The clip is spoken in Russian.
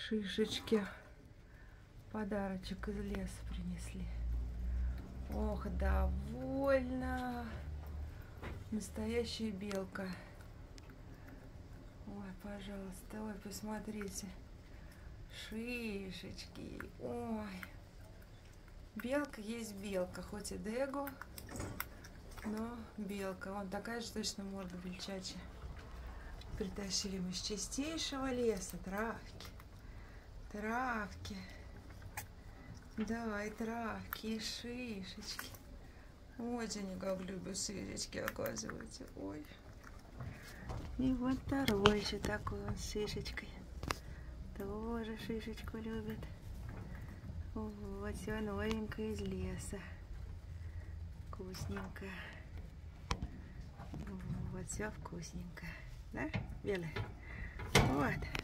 Шишечки. Подарочек из леса принесли. Ох, довольно. Настоящая белка. Ой, пожалуйста, ой, посмотрите. Шишечки. Ой. Белка есть белка, хоть и дегу, но белка. Вон такая же точно морда бельчачья. Притащили мы из чистейшего леса травки. Травки. Да, и травки, и шишечки. Очень они как любят шишечки, оказывается. Ой. И вот второй еще такой он с шишечкой. Тоже шишечку любит. Вот все новенькое из леса. Вкусненько. Вот все вкусненько. Да, белая? Вот.